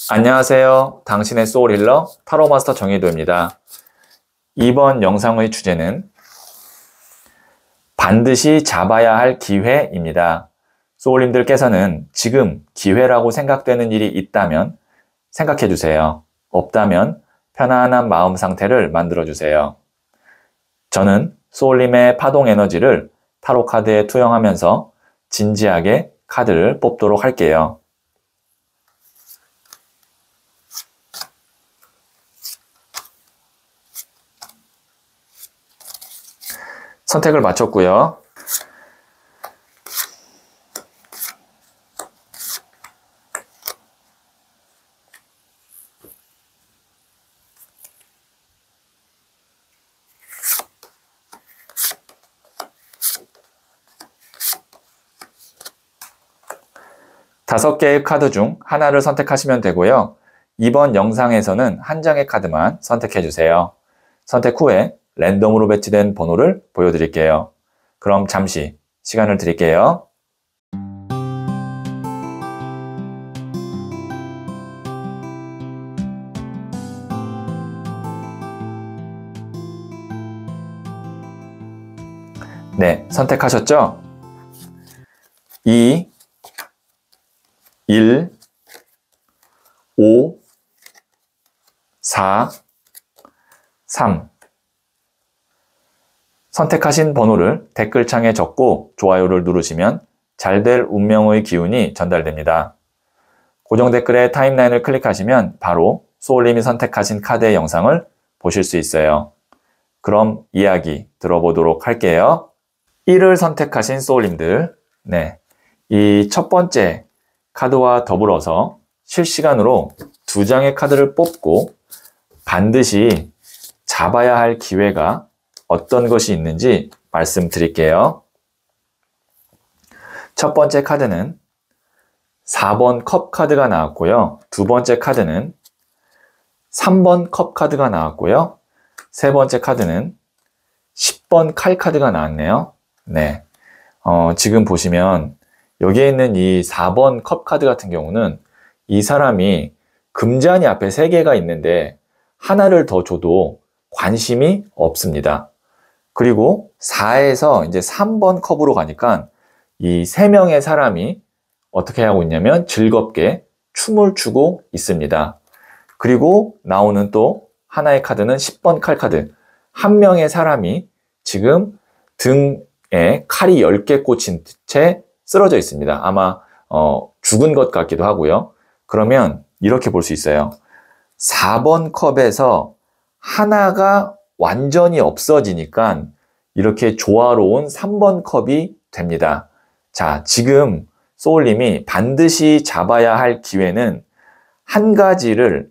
안녕하세요. 당신의 소울 힐러 타로마스터 정혜도입니다. 이번 영상의 주제는 반드시 잡아야 할 기회입니다. 소울님들께서는 지금 기회라고 생각되는 일이 있다면 생각해 주세요. 없다면 편안한 마음 상태를 만들어 주세요. 저는 소울님의 파동 에너지를 타로 카드에 투영하면서 진지하게 카드를 뽑도록 할게요. 선택을 마쳤고요. 다섯 개의 카드 중 하나를 선택하시면 되고요. 이번 영상에서는 한 장의 카드만 선택해 주세요. 선택 후에 랜덤으로 배치된 번호를 보여드릴게요. 그럼 잠시 시간을 드릴게요. 네, 선택하셨죠? 2, 1, 5, 4, 3. 선택하신 번호를 댓글창에 적고 좋아요를 누르시면 잘될 운명의 기운이 전달됩니다. 고정 댓글에 타임라인을 클릭하시면 바로 소울님이 선택하신 카드의 영상을 보실 수 있어요. 그럼 이야기 들어보도록 할게요. 1을 선택하신 소울님들, 이 첫 번째 카드와 더불어서 실시간으로 두 장의 카드를 뽑고 반드시 잡아야 할 기회가 어떤 것이 있는지 말씀드릴게요. 첫 번째 카드는 4번 컵 카드가 나왔고요. 두 번째 카드는 3번 컵 카드가 나왔고요. 세 번째 카드는 10번 칼 카드가 나왔네요. 지금 보시면 여기에 있는 이 4번 컵 카드 같은 경우는 이 사람이 금잔이 앞에 3개가 있는데 하나를 더 줘도 관심이 없습니다. 그리고 4에서 이제 3번 컵으로 가니까 이 3명의 사람이 어떻게 하고 있냐면 즐겁게 춤을 추고 있습니다. 그리고 나오는 또 하나의 카드는 10번 칼 카드. 한 명의 사람이 지금 등에 칼이 10개 꽂힌 채 쓰러져 있습니다. 아마 죽은 것 같기도 하고요. 그러면 이렇게 볼 수 있어요. 4번 컵에서 하나가 완전히 없어지니까 이렇게 조화로운 3번 컵이 됩니다. 자, 지금 소울님이 반드시 잡아야 할 기회는 한 가지를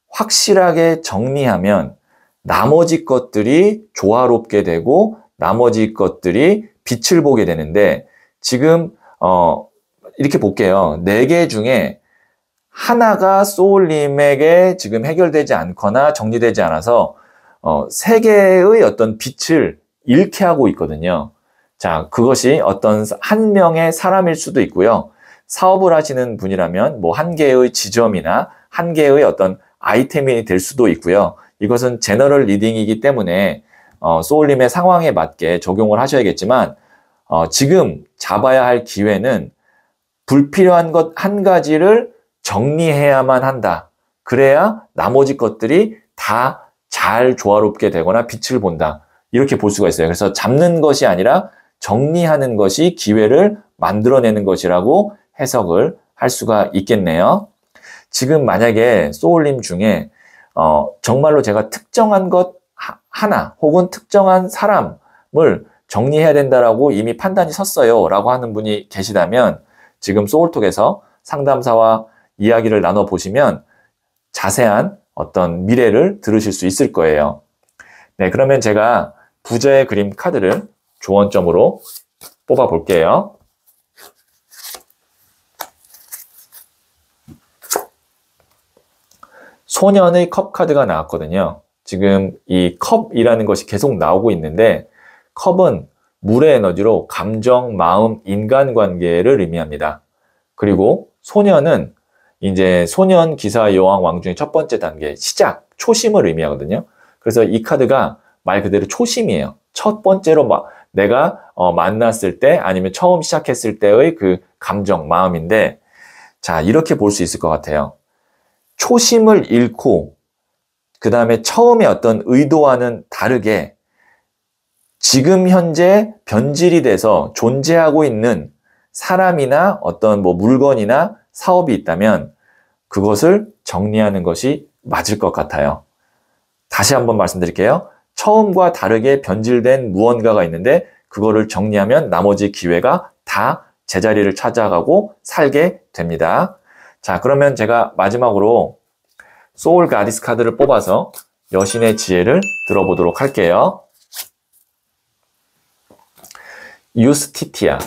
확실하게 정리하면 나머지 것들이 조화롭게 되고 나머지 것들이 빛을 보게 되는데 지금 이렇게 볼게요. 4개 중에 하나가 소울님에게 지금 해결되지 않거나 정리되지 않아서 3개의 어떤 빛을 잃게 하고 있거든요. 자, 그것이 어떤 한 명의 사람일 수도 있고요. 사업을 하시는 분이라면 뭐 한 개의 지점이나 한 개의 어떤 아이템이 될 수도 있고요. 이것은 제너럴 리딩이기 때문에 소울님의 상황에 맞게 적용을 하셔야겠지만 지금 잡아야 할 기회는 불필요한 것 한 가지를 정리해야만 한다. 그래야 나머지 것들이 다 잘 조화롭게 되거나 빛을 본다. 이렇게 볼 수가 있어요. 그래서 잡는 것이 아니라 정리하는 것이 기회를 만들어내는 것이라고 해석을 할 수가 있겠네요. 지금 만약에 소울님 중에 정말로 제가 특정한 것 하나 혹은 특정한 사람을 정리해야 된다라고 이미 판단이 섰어요 라고 하는 분이 계시다면 지금 소울톡에서 상담사와 이야기를 나눠보시면 자세한 어떤 미래를 들으실 수 있을 거예요. 그러면 제가 부저의 그림 카드를 조언점으로 뽑아 볼게요. 소년의 컵 카드가 나왔거든요. 지금 이 컵이라는 것이 계속 나오고 있는데 컵은 물의 에너지로 감정, 마음, 인간관계를 의미합니다. 그리고 소년은 이제 소년, 기사, 여왕, 왕 중에 첫 번째 단계, 시작, 초심을 의미하거든요. 그래서 이 카드가 말 그대로 초심이에요. 첫 번째로 내가 만났을 때 아니면 처음 시작했을 때의 그 감정, 마음인데, 자, 이렇게 볼 수 있을 것 같아요. 초심을 잃고 그 다음에 처음에 어떤 의도와는 다르게 지금 현재 변질이 돼서 존재하고 있는 사람이나 어떤 물건이나 사업이 있다면 그것을 정리하는 것이 맞을 것 같아요. 다시 한번 말씀드릴게요. 처음과 다르게 변질된 무언가가 있는데 그거를 정리하면 나머지 기회가 다 제자리를 찾아가고 살게 됩니다. 자, 그러면 제가 마지막으로 소울 가디스 카드를 뽑아서 여신의 지혜를 들어보도록 할게요. 유스티티아,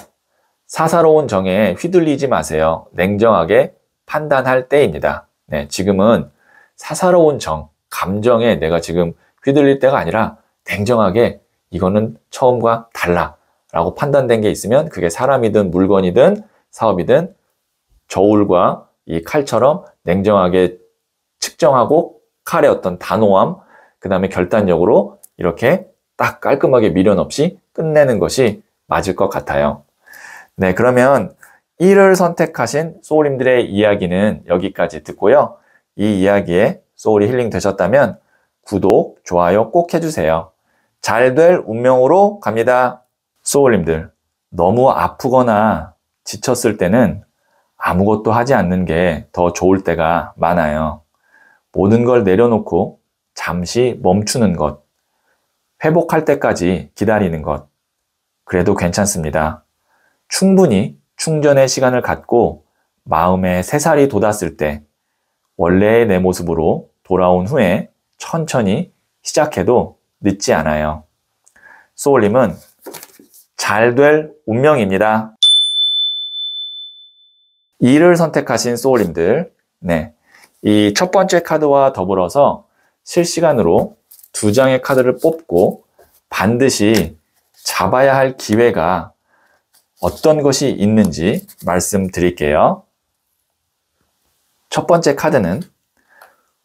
사사로운 정에 휘둘리지 마세요. 냉정하게 판단할 때입니다. 네, 지금은 사사로운 정, 감정에 내가 지금 휘둘릴 때가 아니라 냉정하게 이거는 처음과 달라 라고 판단된 게 있으면 그게 사람이든 물건이든 사업이든 저울과 이 칼처럼 냉정하게 측정하고 칼의 어떤 단호함, 그 다음에 결단력으로 이렇게 딱 깔끔하게 미련 없이 끝내는 것이 맞을 것 같아요. 네, 그러면 1을 선택하신 소울님들의 이야기는 여기까지 듣고요. 이 이야기에 소울이 힐링 되셨다면 구독, 좋아요 꼭 해주세요. 잘 될 운명으로 갑니다. 소울님들, 너무 아프거나 지쳤을 때는 아무것도 하지 않는 게 더 좋을 때가 많아요. 모든 걸 내려놓고 잠시 멈추는 것, 회복할 때까지 기다리는 것, 그래도 괜찮습니다. 충분히 충전의 시간을 갖고 마음의 새살이 돋았을 때 원래의 내 모습으로 돌아온 후에 천천히 시작해도 늦지 않아요. 소울님은 잘 될 운명입니다. 2를 선택하신 소울님들, 네, 이 첫 번째 카드와 더불어서 실시간으로 2장의 카드를 뽑고 반드시 잡아야 할 기회가 어떤 것이 있는지 말씀드릴게요. 첫 번째 카드는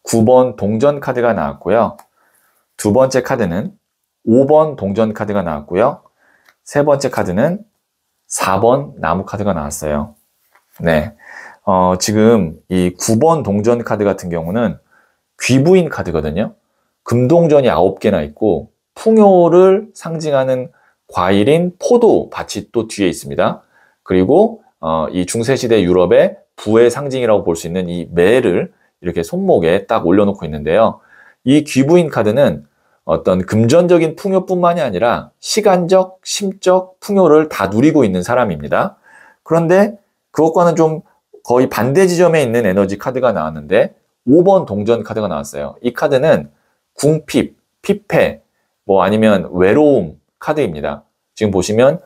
9번 동전 카드가 나왔고요. 두 번째 카드는 5번 동전 카드가 나왔고요. 세 번째 카드는 4번 나무 카드가 나왔어요. 네, 지금 이 9번 동전 카드 같은 경우는 귀부인 카드거든요. 금동전이 9개나 있고 풍요를 상징하는 과일인 포도 밭이 또 뒤에 있습니다. 그리고 이 중세시대 유럽의 부의 상징이라고 볼 수 있는 이 매를 이렇게 손목에 딱 올려놓고 있는데요. 이 귀부인 카드는 어떤 금전적인 풍요뿐만이 아니라 시간적, 심적 풍요를 다 누리고 있는 사람입니다. 그런데 그것과는 좀 거의 반대 지점에 있는 에너지 카드가 나왔는데 5번 동전 카드가 나왔어요. 이 카드는 궁핍, 피폐, 아니면 외로움 카드입니다. 지금 보시면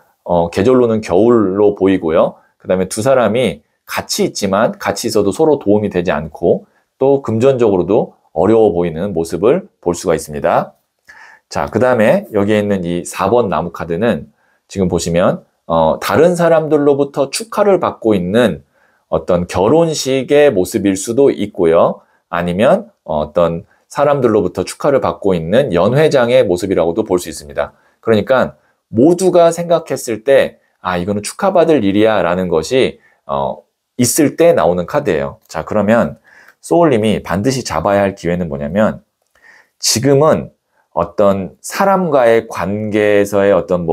계절로는 겨울로 보이고요. 그 다음에 두 사람이 같이 있지만 같이 있어도 서로 도움이 되지 않고 또 금전적으로도 어려워 보이는 모습을 볼 수가 있습니다. 자, 그 다음에 여기에 있는 이 4번 나무 카드는 지금 보시면 다른 사람들로부터 축하를 받고 있는 어떤 결혼식의 모습일 수도 있고요. 아니면 어떤 사람들로부터 축하를 받고 있는 연회장의 모습이라고도 볼 수 있습니다. 그러니까 모두가 생각했을 때 이거는 축하받을 일이야 라는 것이 있을 때 나오는 카드예요. 자, 그러면 소울님이 반드시 잡아야 할 기회는 뭐냐면 지금은 어떤 사람과의 관계에서의 어떤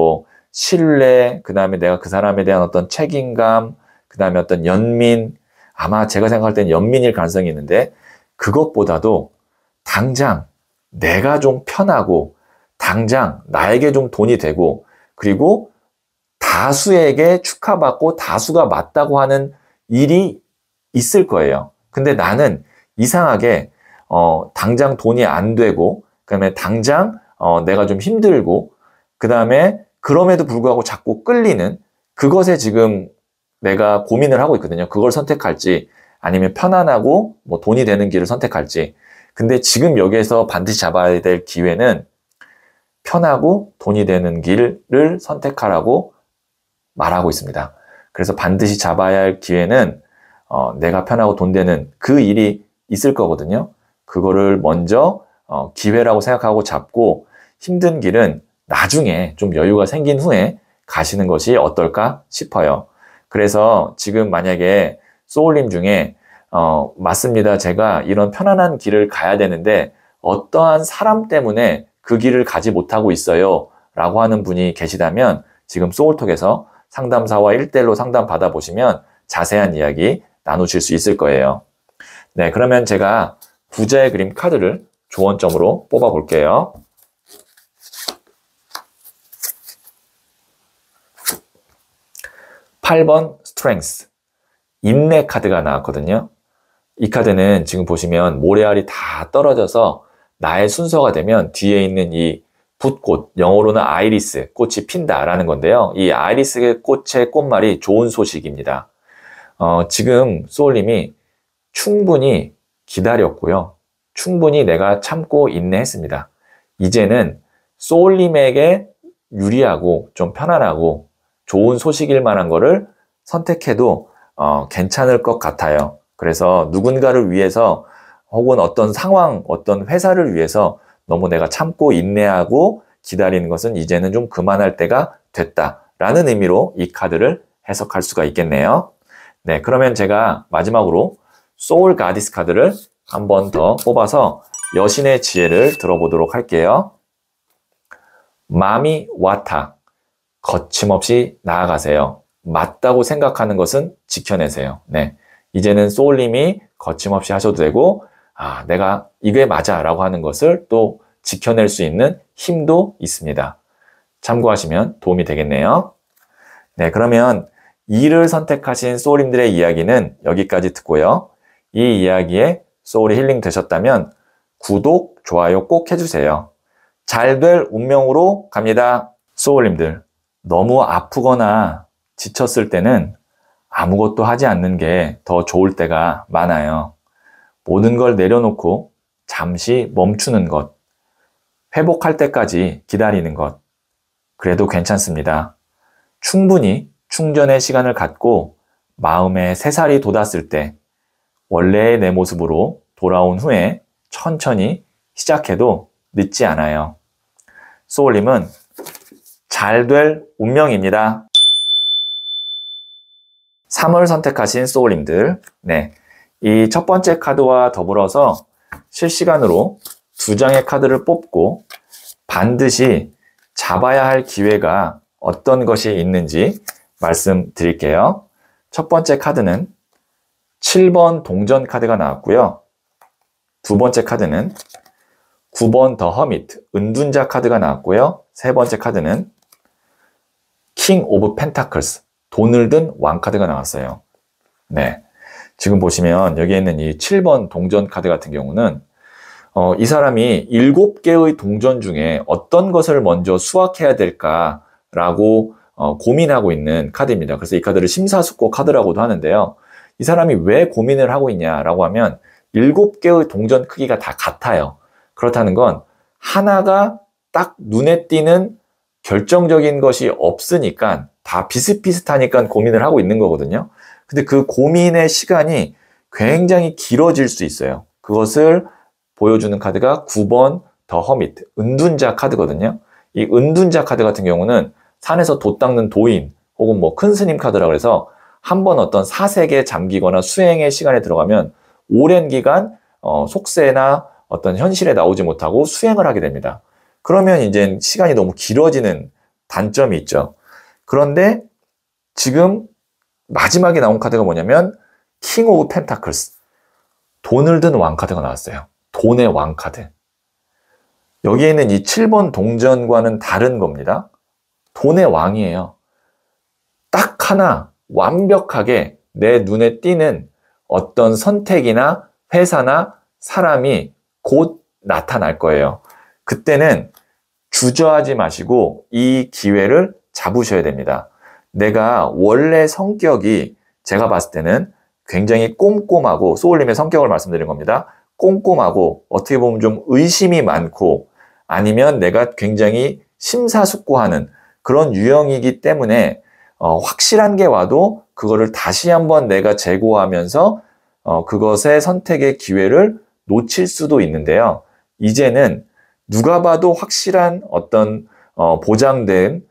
신뢰, 그 다음에 내가 그 사람에 대한 어떤 책임감, 그 다음에 어떤 연민, 아마 제가 생각할 때는 연민일 가능성이 있는데 그것보다도 당장 내가 좀 편하고 당장 나에게 좀 돈이 되고 그리고 다수에게 축하받고 다수가 맞다고 하는 일이 있을 거예요. 근데 나는 이상하게 당장 돈이 안 되고 그다음에 당장 내가 좀 힘들고 그다음에 그럼에도 불구하고 자꾸 끌리는 그것에 지금 내가 고민을 하고 있거든요. 그걸 선택할지 아니면 편안하고 돈이 되는 길을 선택할지. 근데 지금 여기에서 반드시 잡아야 될 기회는 편하고 돈이 되는 길을 선택하라고 말하고 있습니다. 그래서 반드시 잡아야 할 기회는 내가 편하고 돈 되는 그 일이 있을 거거든요. 그거를 먼저 기회라고 생각하고 잡고 힘든 길은 나중에 좀 여유가 생긴 후에 가시는 것이 어떨까 싶어요. 그래서 지금 만약에 소울님 중에 맞습니다. 제가 이런 편안한 길을 가야 되는데 어떠한 사람 때문에 그 길을 가지 못하고 있어요 라고 하는 분이 계시다면 지금 소울톡에서 상담사와 1대1로 상담 받아보시면 자세한 이야기 나누실 수 있을 거예요. 네, 그러면 제가 부자의 그림 카드를 조언점으로 뽑아 볼게요. 8번 스트렝스, 인내 카드가 나왔거든요. 이 카드는 지금 보시면 모래알이 다 떨어져서 나의 순서가 되면 뒤에 있는 이 붓꽃, 영어로는 아이리스, 꽃이 핀다라는 건데요. 이 아이리스 꽃의 꽃말이 좋은 소식입니다. 지금 소울님이 충분히 기다렸고요. 충분히 내가 참고 인내했습니다. 이제는 소울님에게 유리하고 좀 편안하고 좋은 소식일 만한 거를 선택해도 괜찮을 것 같아요. 그래서 누군가를 위해서 혹은 어떤 상황, 어떤 회사를 위해서 너무 내가 참고 인내하고 기다리는 것은 이제는 좀 그만할 때가 됐다라는 의미로 이 카드를 해석할 수가 있겠네요. 네, 그러면 제가 마지막으로 소울 가디스 카드를 한 번 더 뽑아서 여신의 지혜를 들어보도록 할게요. 마미 와타, 거침없이 나아가세요. 맞다고 생각하는 것은 지켜내세요. 네, 이제는 소울님이 거침없이 하셔도 되고 내가 이게 맞아 라고 하는 것을 또 지켜낼 수 있는 힘도 있습니다. 참고하시면 도움이 되겠네요. 네, 그러면 2를 선택하신 소울님들의 이야기는 여기까지 듣고요. 이 이야기에 소울이 힐링 되셨다면 구독, 좋아요 꼭 해주세요. 잘 될 운명으로 갑니다. 소울님들, 너무 아프거나 지쳤을 때는 아무것도 하지 않는 게 더 좋을 때가 많아요. 모든 걸 내려놓고 잠시 멈추는 것, 회복할 때까지 기다리는 것, 그래도 괜찮습니다. 충분히 충전의 시간을 갖고 마음의 새살이 돋았을 때 원래의 내 모습으로 돌아온 후에 천천히 시작해도 늦지 않아요. 소울님은 잘 될 운명입니다. 3을 선택하신 소울님들, 네, 이 첫 번째 카드와 더불어서 실시간으로 2장의 카드를 뽑고 반드시 잡아야 할 기회가 어떤 것이 있는지 말씀드릴게요. 첫 번째 카드는 7번 동전 카드가 나왔고요. 두 번째 카드는 9번 더 허미트, 은둔자 카드가 나왔고요. 세 번째 카드는 킹 오브 펜타클스, 돈을 든 왕 카드가 나왔어요. 네, 지금 보시면 여기에 있는 이 7번 동전 카드 같은 경우는 이 사람이 7개의 동전 중에 어떤 것을 먼저 수확해야 될까라고 고민하고 있는 카드입니다. 그래서 이 카드를 심사숙고 카드라고도 하는데요. 이 사람이 왜 고민을 하고 있냐라고 하면 7개의 동전 크기가 다 같아요. 그렇다는 건 하나가 딱 눈에 띄는 결정적인 것이 없으니까 다 비슷비슷하니까 고민을 하고 있는 거거든요. 근데 그 고민의 시간이 굉장히 길어질 수 있어요. 그것을 보여주는 카드가 9번 더 허미트, 은둔자 카드거든요. 이 은둔자 카드 같은 경우는 산에서 돛 닦는 도인 혹은 뭐 큰 스님 카드라 그래서 한번 어떤 사색에 잠기거나 수행의 시간에 들어가면 오랜 기간 속세나 어떤 현실에 나오지 못하고 수행을 하게 됩니다. 그러면 이제 시간이 너무 길어지는 단점이 있죠. 그런데 지금 마지막에 나온 카드가 뭐냐면 킹 오브 펜타클스, 돈을 든 왕 카드가 나왔어요. 돈의 왕 카드. 여기에 있는 이 7번 동전과는 다른 겁니다. 돈의 왕이에요. 딱 하나 완벽하게 내 눈에 띄는 어떤 선택이나 회사나 사람이 곧 나타날 거예요. 그때는 주저하지 마시고 이 기회를 잡으셔야 됩니다. 내가 원래 성격이 제가 봤을 때는 굉장히 꼼꼼하고, 소울님의 성격을 말씀드린 겁니다. 꼼꼼하고 어떻게 보면 좀 의심이 많고 아니면 내가 굉장히 심사숙고하는 그런 유형이기 때문에 확실한 게 와도 그거를 다시 한번 내가 재고하면서 그것의 선택의 기회를 놓칠 수도 있는데요. 이제는 누가 봐도 확실한 어떤 보장된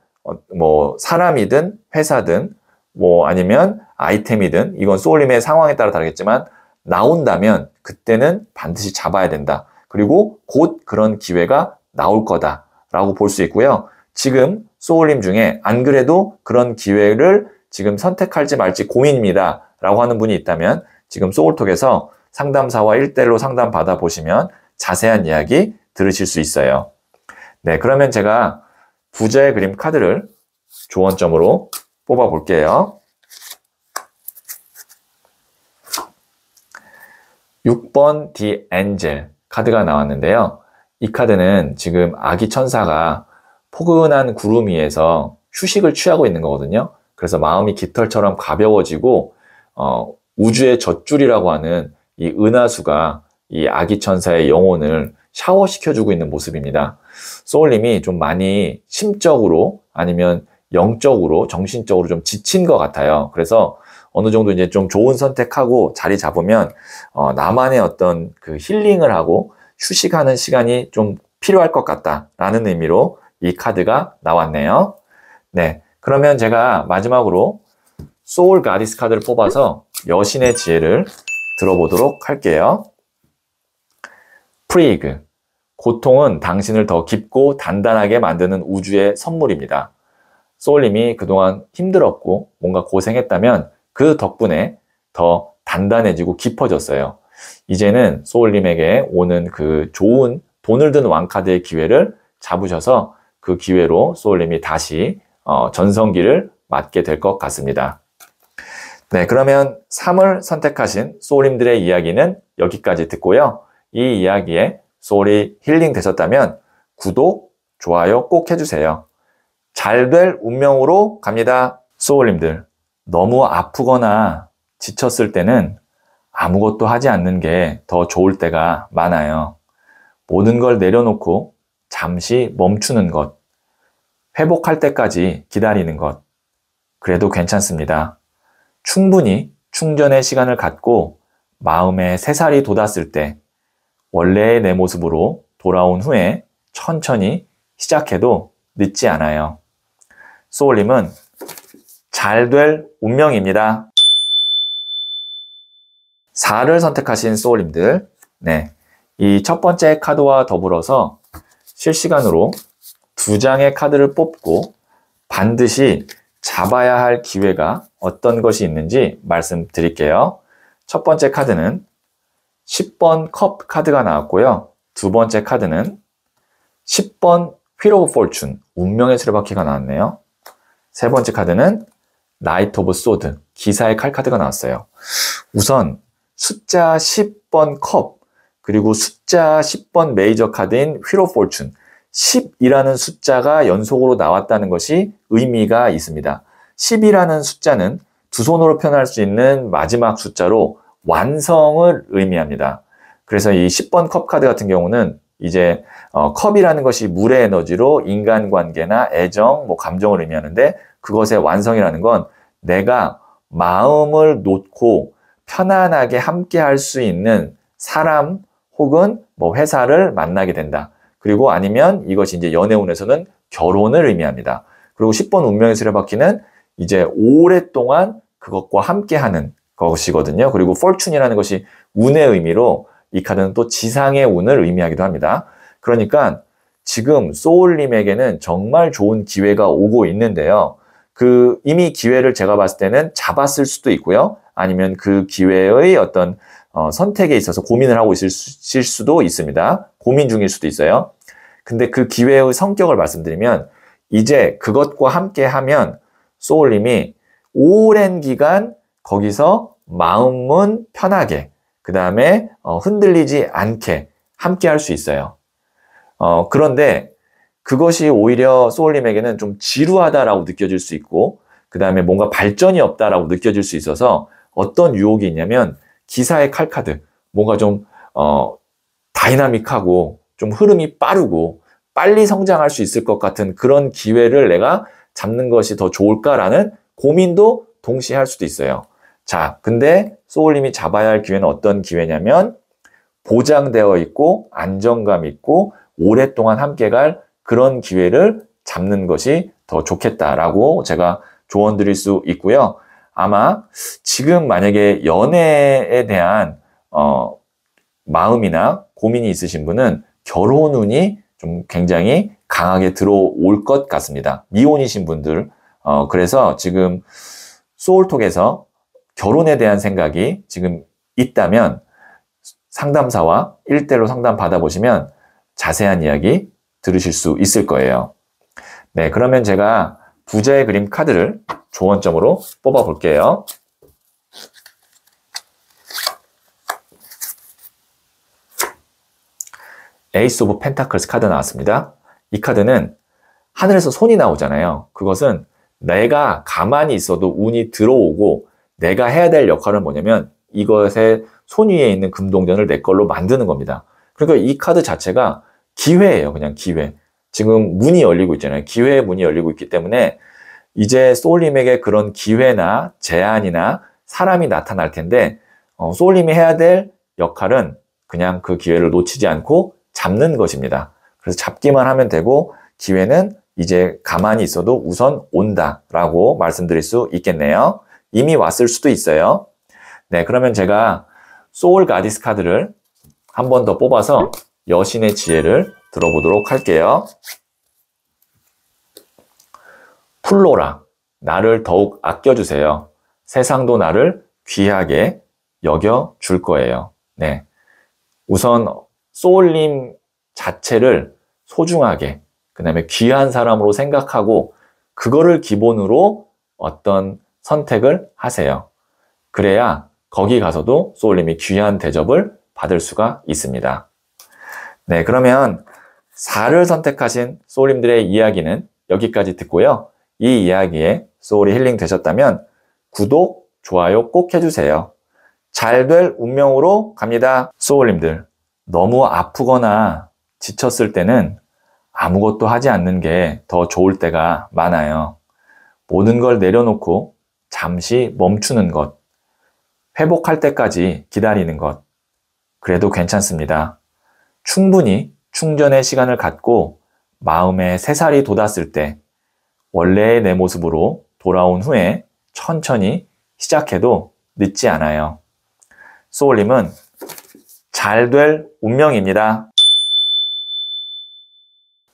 뭐 사람이든 회사든 뭐 아니면 아이템이든 이건 소울림의 상황에 따라 다르겠지만 나온다면 그때는 반드시 잡아야 된다. 그리고 곧 그런 기회가 나올 거다라고 볼 수 있고요. 지금 소울림 중에 안 그래도 그런 기회를 지금 선택할지 말지 고민입니다 라고 하는 분이 있다면 지금 소울톡에서 상담사와 1대1로 상담 받아보시면 자세한 이야기 들으실 수 있어요. 네, 그러면 제가 부자의 그림 카드를 조언점으로 뽑아 볼게요. 6번 The Angel 카드가 나왔는데요. 이 카드는 지금 아기 천사가 포근한 구름 위에서 휴식을 취하고 있는 거거든요. 그래서 마음이 깃털처럼 가벼워지고 우주의 젖줄이라고 하는 이 은하수가 이 아기 천사의 영혼을 샤워시켜주고 있는 모습입니다. 소울님이 좀 많이 심적으로 아니면 영적으로 정신적으로 좀 지친 것 같아요. 그래서 어느 정도 이제 좀 좋은 선택하고 자리 잡으면 나만의 어떤 그 힐링을 하고 휴식하는 시간이 좀 필요할 것 같다라는 의미로 이 카드가 나왔네요. 네, 그러면 제가 마지막으로 소울 가디스 카드를 뽑아서 여신의 지혜를 들어보도록 할게요. 프리그, 고통은 당신을 더 깊고 단단하게 만드는 우주의 선물입니다. 소울님이 그동안 힘들었고 뭔가 고생했다면 그 덕분에 더 단단해지고 깊어졌어요. 이제는 소울님에게 오는 그 좋은 돈을 든 왕카드의 기회를 잡으셔서 그 기회로 소울님이 다시 전성기를 맞게 될 것 같습니다. 네, 그러면 3을 선택하신 소울님들의 이야기는 여기까지 듣고요. 이 이야기에 소울이 힐링 되셨다면 구독, 좋아요 꼭 해주세요. 잘 될 운명으로 갑니다. 소울님들, 너무 아프거나 지쳤을 때는 아무것도 하지 않는 게 더 좋을 때가 많아요. 모든 걸 내려놓고 잠시 멈추는 것, 회복할 때까지 기다리는 것, 그래도 괜찮습니다. 충분히 충전의 시간을 갖고 마음의 새살이 돋았을 때 원래의 내 모습으로 돌아온 후에 천천히 시작해도 늦지 않아요. 소울님은 잘 될 운명입니다. 4를 선택하신 소울님들, 네, 이 첫 번째 카드와 더불어서 실시간으로 2장의 카드를 뽑고 반드시 잡아야 할 기회가 어떤 것이 있는지 말씀드릴게요. 첫 번째 카드는 10번 컵 카드가 나왔고요. 두 번째 카드는 10번 휠 오브 포춘, 운명의 수레바퀴가 나왔네요. 세 번째 카드는 나이트 오브 소드, 기사의 칼 카드가 나왔어요. 우선 숫자 10번 컵, 그리고 숫자 10번 메이저 카드인 휠 오브 포춘, 10이라는 숫자가 연속으로 나왔다는 것이 의미가 있습니다. 10이라는 숫자는 두 손으로 표현할 수 있는 마지막 숫자로 완성을 의미합니다. 그래서 이 10번 컵 카드 같은 경우는 이제 컵이라는 것이 물의 에너지로 인간관계나 애정, 뭐 감정을 의미하는데 그것의 완성이라는 건 내가 마음을 놓고 편안하게 함께 할 수 있는 사람 혹은 뭐 회사를 만나게 된다. 그리고 아니면 이것이 이제 연애운에서는 결혼을 의미합니다. 그리고 10번 운명의 수레바퀴는 이제 오랫동안 그것과 함께하는 것이거든요. 그리고 fortune이라는 것이 운의 의미로 이 카드는 또 지상의 운을 의미하기도 합니다. 그러니까 지금 소울님에게는 정말 좋은 기회가 오고 있는데요. 이미 기회를 제가 봤을 때는 잡았을 수도 있고요. 아니면 그 기회의 어떤 선택에 있어서 고민을 하고 있을 수도 있습니다. 고민 중일 수도 있어요. 근데 그 기회의 성격을 말씀드리면 이제 그것과 함께 하면 소울님이 오랜 기간 거기서 마음은 편하게 그 다음에 흔들리지 않게 함께 할 수 있어요. 그런데 그것이 오히려 소울님에게는 좀 지루하다라고 느껴질 수 있고 그 다음에 뭔가 발전이 없다라고 느껴질 수 있어서 어떤 유혹이 있냐면 기사의 칼카드, 뭔가 좀 다이나믹하고 좀 흐름이 빠르고 빨리 성장할 수 있을 것 같은 그런 기회를 내가 잡는 것이 더 좋을까라는 고민도 동시에 할 수도 있어요. 자, 근데 소울님이 잡아야 할 기회는 어떤 기회냐면 보장되어 있고 안정감 있고 오랫동안 함께 갈 그런 기회를 잡는 것이 더 좋겠다라고 제가 조언 드릴 수 있고요. 아마 지금 만약에 연애에 대한 마음이나 고민이 있으신 분은 결혼 운이 좀 굉장히 강하게 들어올 것 같습니다. 미혼이신 분들, 그래서 지금 소울톡에서 결혼에 대한 생각이 지금 있다면 상담사와 1대1로 상담 받아보시면 자세한 이야기 들으실 수 있을 거예요. 네, 그러면 제가 부자의 그림 카드를 조언점으로 뽑아 볼게요. 에이스 오브 펜타클스 카드 나왔습니다. 이 카드는 하늘에서 손이 나오잖아요. 그것은 내가 가만히 있어도 운이 들어오고 내가 해야 될 역할은 뭐냐면 이것의 손 위에 있는 금동전을 내 걸로 만드는 겁니다. 그러니까 이 카드 자체가 기회예요. 그냥 기회. 지금 문이 열리고 있잖아요. 기회의 문이 열리고 있기 때문에 이제 소울님에게 그런 기회나 제안이나 사람이 나타날 텐데 소울님이 해야 될 역할은 그냥 그 기회를 놓치지 않고 잡는 것입니다. 그래서 잡기만 하면 되고 기회는 이제 가만히 있어도 우선 온다라고 말씀드릴 수 있겠네요. 이미 왔을 수도 있어요. 네, 그러면 제가 소울 가디스 카드를 한 번 더 뽑아서 여신의 지혜를 들어보도록 할게요. 플로라, 나를 더욱 아껴주세요. 세상도 나를 귀하게 여겨줄 거예요. 네, 우선 소울님 자체를 소중하게, 그 다음에 귀한 사람으로 생각하고 그거를 기본으로 어떤 선택을 하세요. 그래야 거기 가서도 소울님이 귀한 대접을 받을 수가 있습니다. 네, 그러면 4를 선택하신 소울님들의 이야기는 여기까지 듣고요. 이 이야기에 소울이 힐링 되셨다면 구독, 좋아요 꼭 해주세요. 잘 될 운명으로 갑니다. 소울님들, 너무 아프거나 지쳤을 때는 아무것도 하지 않는 게 더 좋을 때가 많아요. 모든 걸 내려놓고 잠시 멈추는 것, 회복할 때까지 기다리는 것, 그래도 괜찮습니다. 충분히 충전의 시간을 갖고 마음에 새살이 돋았을 때 원래의 내 모습으로 돌아온 후에 천천히 시작해도 늦지 않아요. 소울님은 잘 될 운명입니다.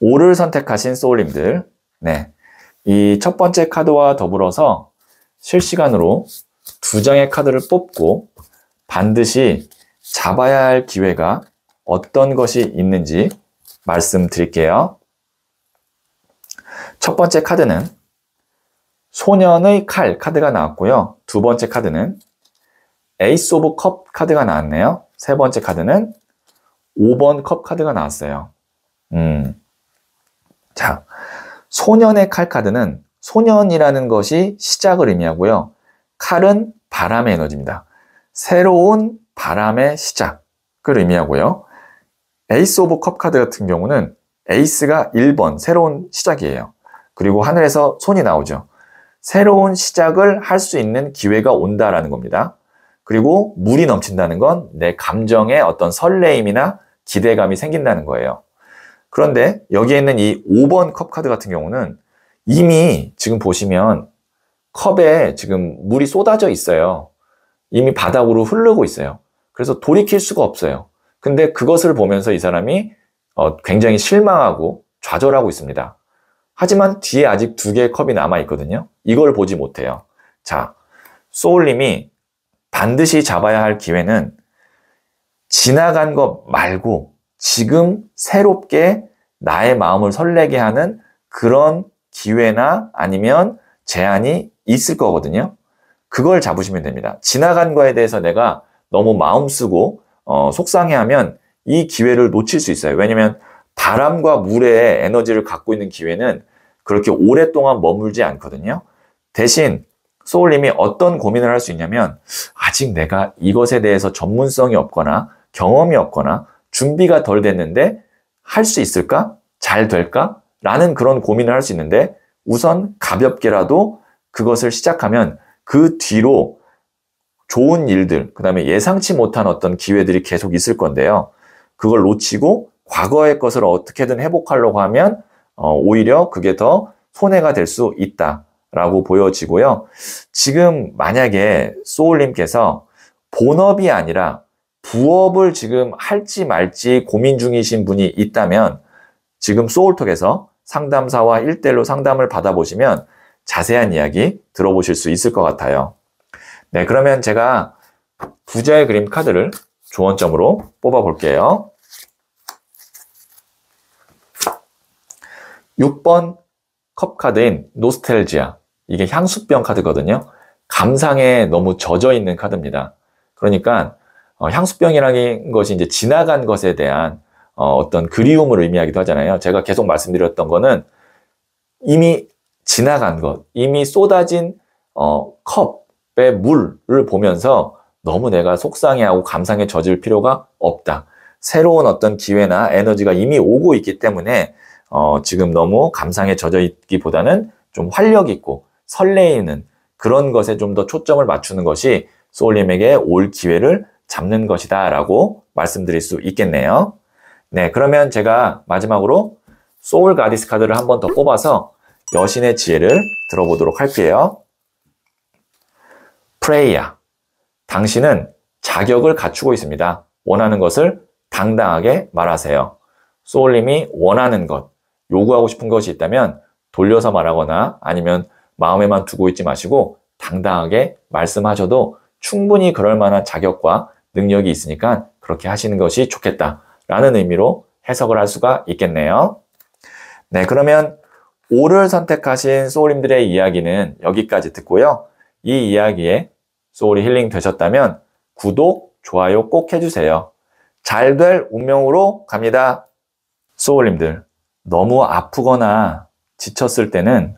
5를 선택하신 소울님들, 네, 이 첫 번째 카드와 더불어서 실시간으로 2장의 카드를 뽑고 반드시 잡아야 할 기회가 어떤 것이 있는지 말씀드릴게요. 첫 번째 카드는 소년의 칼 카드가 나왔고요. 두 번째 카드는 에이스 오브 컵 카드가 나왔네요. 세 번째 카드는 5번 컵 카드가 나왔어요. 자, 소년의 칼 카드는 소년이라는 것이 시작을 의미하고요. 칼은 바람의 에너지입니다. 새로운 바람의 시작을 의미하고요. 에이스 오브 컵 카드 같은 경우는 에이스가 1번, 새로운 시작이에요. 그리고 하늘에서 손이 나오죠. 새로운 시작을 할 수 있는 기회가 온다라는 겁니다. 그리고 물이 넘친다는 건 내 감정에 어떤 설레임이나 기대감이 생긴다는 거예요. 그런데 여기에 있는 이 5번 컵 카드 같은 경우는 이미 지금 보시면 컵에 지금 물이 쏟아져 있어요. 이미 바닥으로 흐르고 있어요. 그래서 돌이킬 수가 없어요. 근데 그것을 보면서 이 사람이 굉장히 실망하고 좌절하고 있습니다. 하지만 뒤에 아직 2개의 컵이 남아있거든요. 이걸 보지 못해요. 자, 소울님이 반드시 잡아야 할 기회는 지나간 것 말고 지금 새롭게 나의 마음을 설레게 하는 그런 기회나 아니면 제안이 있을 거거든요. 그걸 잡으시면 됩니다. 지나간 거에 대해서 내가 너무 마음 쓰고 속상해하면 이 기회를 놓칠 수 있어요. 왜냐면 바람과 물의 에너지를 갖고 있는 기회는 그렇게 오랫동안 머물지 않거든요. 대신 소울님이 어떤 고민을 할 수 있냐면 아직 내가 이것에 대해서 전문성이 없거나 경험이 없거나 준비가 덜 됐는데 할 수 있을까? 잘 될까? 라는 그런 고민을 할 수 있는데 우선 가볍게라도 그것을 시작하면 그 뒤로 좋은 일들, 그 다음에 예상치 못한 어떤 기회들이 계속 있을 건데요. 그걸 놓치고 과거의 것을 어떻게든 회복하려고 하면 오히려 그게 더 손해가 될 수 있다라고 보여지고요. 지금 만약에 소울님께서 본업이 아니라 부업을 지금 할지 말지 고민 중이신 분이 있다면 지금 소울톡에서 상담사와 1대1로 상담을 받아보시면 자세한 이야기 들어보실 수 있을 것 같아요. 네, 그러면 제가 부자의 그림 카드를 조언점으로 뽑아 볼게요. 6번 컵 카드인 노스텔지아. 이게 향수병 카드거든요. 감상에 너무 젖어 있는 카드입니다. 그러니까 향수병이라는 것이 이제 지나간 것에 대한 어떤 그리움을 의미하기도 하잖아요. 제가 계속 말씀드렸던 거는 이미 지나간 것, 이미 쏟아진 컵의 물을 보면서 너무 내가 속상해하고 감상에 젖을 필요가 없다. 새로운 어떤 기회나 에너지가 이미 오고 있기 때문에 지금 너무 감상에 젖어 있기보다는 좀 활력 있고 설레이는 그런 것에 좀 더 초점을 맞추는 것이 소울님에게 올 기회를 잡는 것이다 라고 말씀드릴 수 있겠네요. 네, 그러면 제가 마지막으로 소울 가디스 카드를 한 번 더 뽑아서 여신의 지혜를 들어보도록 할게요. 프레이야, 당신은 자격을 갖추고 있습니다. 원하는 것을 당당하게 말하세요. 소울님이 원하는 것, 요구하고 싶은 것이 있다면 돌려서 말하거나 아니면 마음에만 두고 있지 마시고 당당하게 말씀하셔도 충분히 그럴 만한 자격과 능력이 있으니까 그렇게 하시는 것이 좋겠다라는 의미로 해석을 할 수가 있겠네요. 네, 그러면 5를 선택하신 소울님들의 이야기는 여기까지 듣고요. 이 이야기에 소울이 힐링 되셨다면 구독, 좋아요 꼭 해주세요. 잘 될 운명으로 갑니다. 소울님들, 너무 아프거나 지쳤을 때는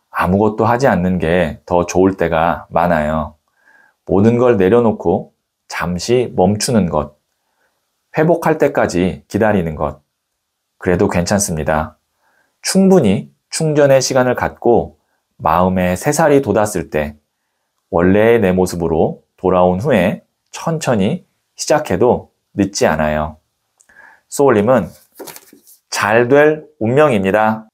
아무것도 하지 않는 게 더 좋을 때가 많아요. 모든 걸 내려놓고 잠시 멈추는 것, 회복할 때까지 기다리는 것, 그래도 괜찮습니다. 충분히 충전의 시간을 갖고 마음의 새살이 돋았을 때 원래의 내 모습으로 돌아온 후에 천천히 시작해도 늦지 않아요. 소울님은 잘 될 운명입니다.